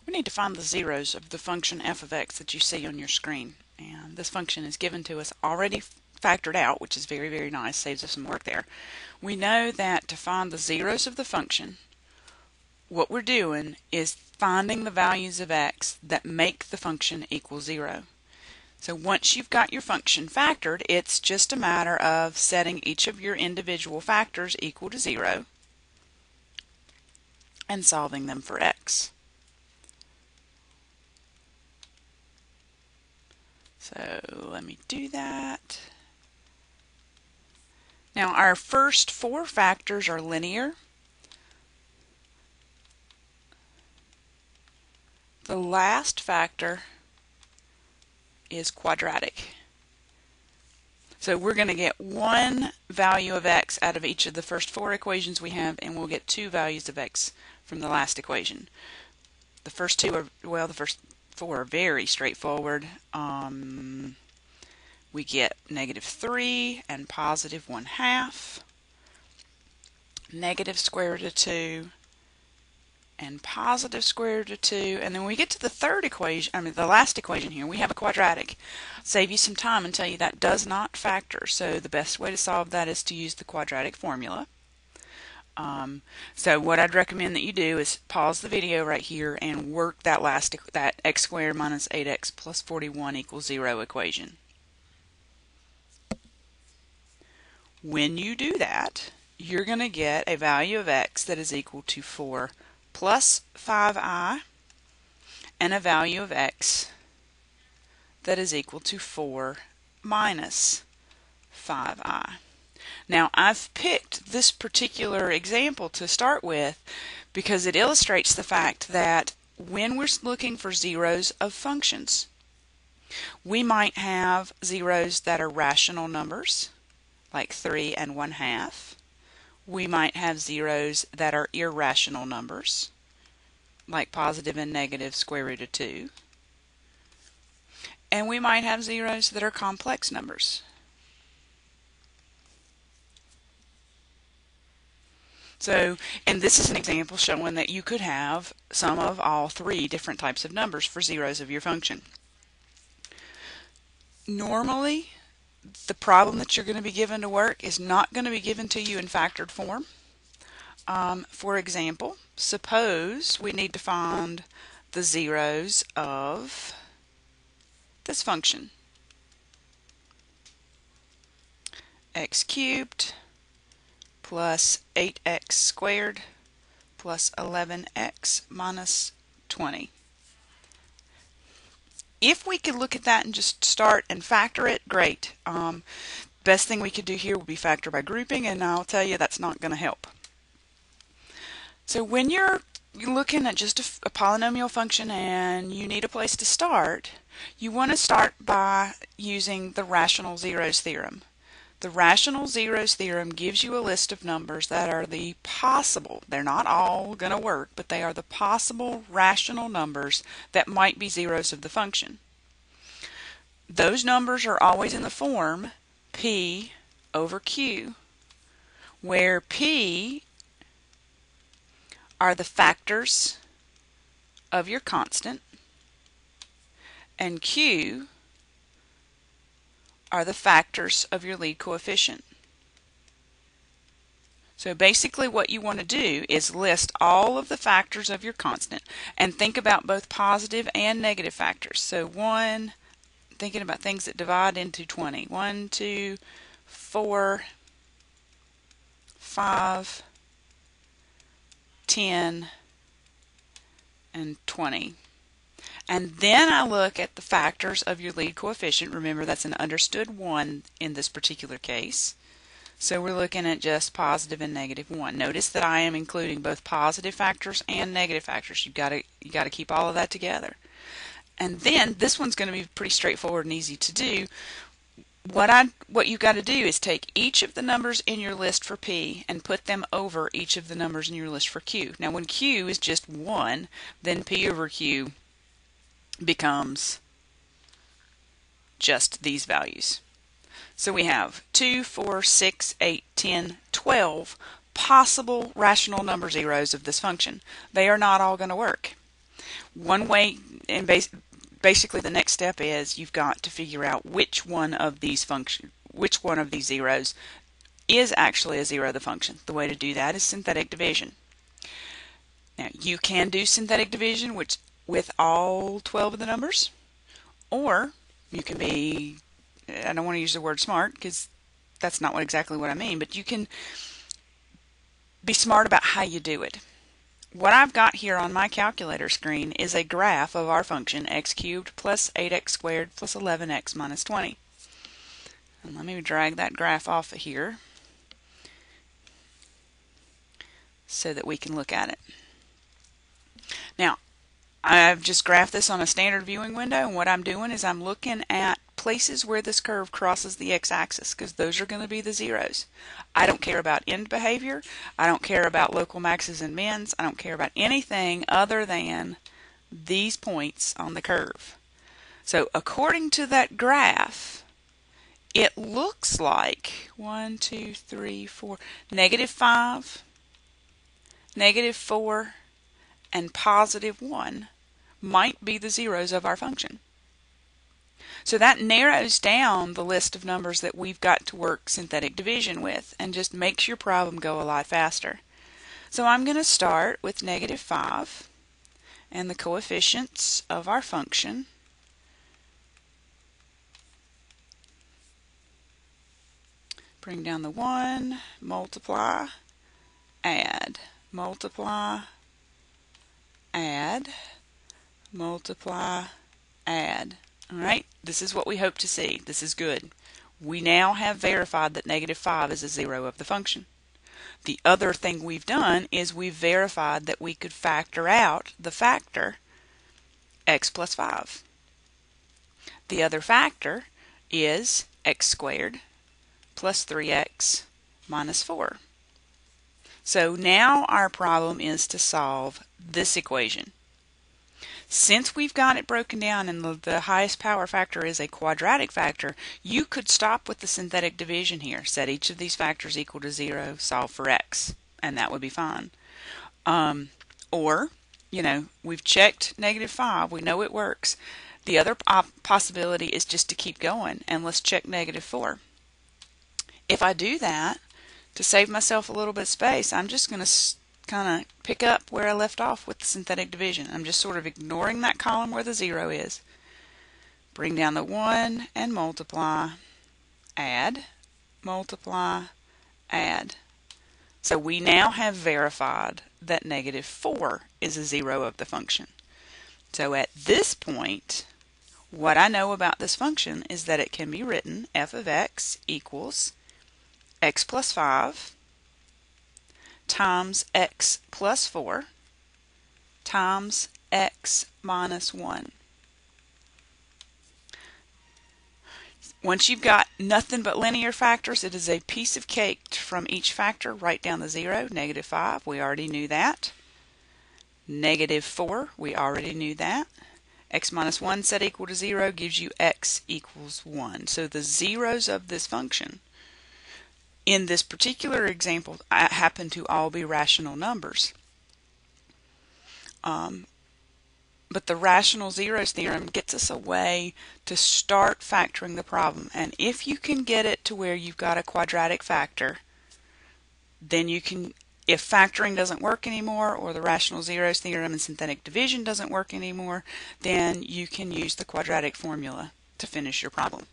We need to find the zeros of the function f of x that you see on your screen. And this function is given to us already factored out, which is very, very nice, saves us some work there. We know that to find the zeros of the function, what we're doing is finding the values of x that make the function equal 0. So once you've got your function factored, it's just a matter of setting each of your individual factors equal to 0 and solving them for x. So let me do that. Now our first 4 factors are linear. The last factor is quadratic. So we're going to get one value of x out of each of the first 4 equations we have, and we'll get 2 values of x from the last equation. The first 2 are, well, the first 4 are very straightforward. We get -3 and +1/2, negative square root of 2, and positive square root of 2, and then when we get to the third equation, the last equation here, we have a quadratic. Save you some time and tell you that does not factor, so the best way to solve that is to use the quadratic formula. So what I'd recommend that you do is pause the video right here and work that x squared minus 8x plus 41 equals 0 equation. When you do that, you're going to get a value of x that is equal to 4 plus 5i and a value of x that is equal to 4 minus 5i. Now I've picked this particular example to start with because it illustrates the fact that when we're looking for zeros of functions, we might have zeros that are rational numbers like 3 and 1/2. We might have zeros that are irrational numbers like positive and negative square root of 2. And we might have zeros that are complex numbers. So, and this is an example showing that you could have some of all 3 different types of numbers for zeros of your function. Normally, the problem that you're going to be given to work is not going to be given to you in factored form. For example, suppose we need to find the zeros of this function. X cubed plus 8x squared plus 11x minus 20. If we could look at that and just start and factor it, great. Best thing we could do here would be factor by grouping, and I'll tell you that's not going to help. So when you're looking at just a polynomial function and you need a place to start, you want to start by using the rational zeros theorem. The rational zeros theorem gives you a list of numbers that are the possible, they're not all going to work, but they are the possible rational numbers that might be zeros of the function. Those numbers are always in the form p over q, where p are the factors of your constant and q are the factors of your lead coefficient. So basically what you want to do is list all of the factors of your constant and think about both positive and negative factors. So thinking about things that divide into 20. 1, 2, 4, 5, 10, and 20. And then I look at the factors of your lead coefficient. Remember, that's an understood 1 in this particular case. So we're looking at just positive and negative 1. Notice that I am including both positive factors and negative factors. You got to keep all of that together. And then this one's going to be pretty straightforward and easy to do. What you got to do is take each of the numbers in your list for P and put them over each of the numbers in your list for Q. Now when Q is just 1, then P over Q becomes just these values. So we have 2, 4, 6, 8, 10, 12 possible rational number zeros of this function. They are not all going to work. One way, and basically the next step is you've got to figure out which one of these zeros is actually a zero of the function. The way to do that is synthetic division. Now you can do synthetic division with all 12 of the numbers, or you can be, I don't want to use the word smart because that's not exactly what I mean, but you can be smart about how you do it. What I've got here on my calculator screen is a graph of our function x cubed plus 8x squared plus 11x minus 20. And let me drag that graph off of here so that we can look at it. Now, I've just graphed this on a standard viewing window, and what I'm doing is I'm looking at places where this curve crosses the x-axis, because those are going to be the zeros. I don't care about end behavior. I don't care about local maxes and mins. I don't care about anything other than these points on the curve. So according to that graph, it looks like 1, 2, 3, 4, -5, -4, and +1 might be the zeros of our function. So that narrows down the list of numbers that we've got to work synthetic division with and just makes your problem go a lot faster. So I'm going to start with -5 and the coefficients of our function. Bring down the 1, multiply, add, multiply, add, multiply, add. All right, this is what we hope to see. This is good. We now have verified that -5 is a zero of the function. The other thing we've done is we've verified that we could factor out the factor x plus 5. The other factor is x squared plus 3x minus 4. So now our problem is to solve this equation. Since we've got it broken down and the highest power factor is a quadratic factor, you could stop with the synthetic division here. Set each of these factors equal to 0, solve for x, and that would be fine. Or, we've checked -5. We know it works. The other possibility is just to keep going, and let's check -4. If I do that, to save myself a little bit of space, I'm just going to kind of pick up where I left off with the synthetic division. I'm just sort of ignoring that column where the 0 is. Bring down the 1 and multiply, add, multiply, add. So we now have verified that -4 is a zero of the function. So at this point, what I know about this function is that it can be written f of x equals x plus 5 times x plus 4 times x minus 1. Once you've got nothing but linear factors, it is a piece of cake from each factor. Write down the 0, -5, we already knew that. -4, we already knew that. X minus 1 set equal to 0 gives you x equals 1. So the zeros of this function in this particular example happen to all be rational numbers. But the rational zeros theorem gets us a way to start factoring the problem. And if you can get it to where you've got a quadratic factor, then you can, if factoring doesn't work anymore, or the rational zeros theorem and synthetic division doesn't work anymore, then you can use the quadratic formula to finish your problem.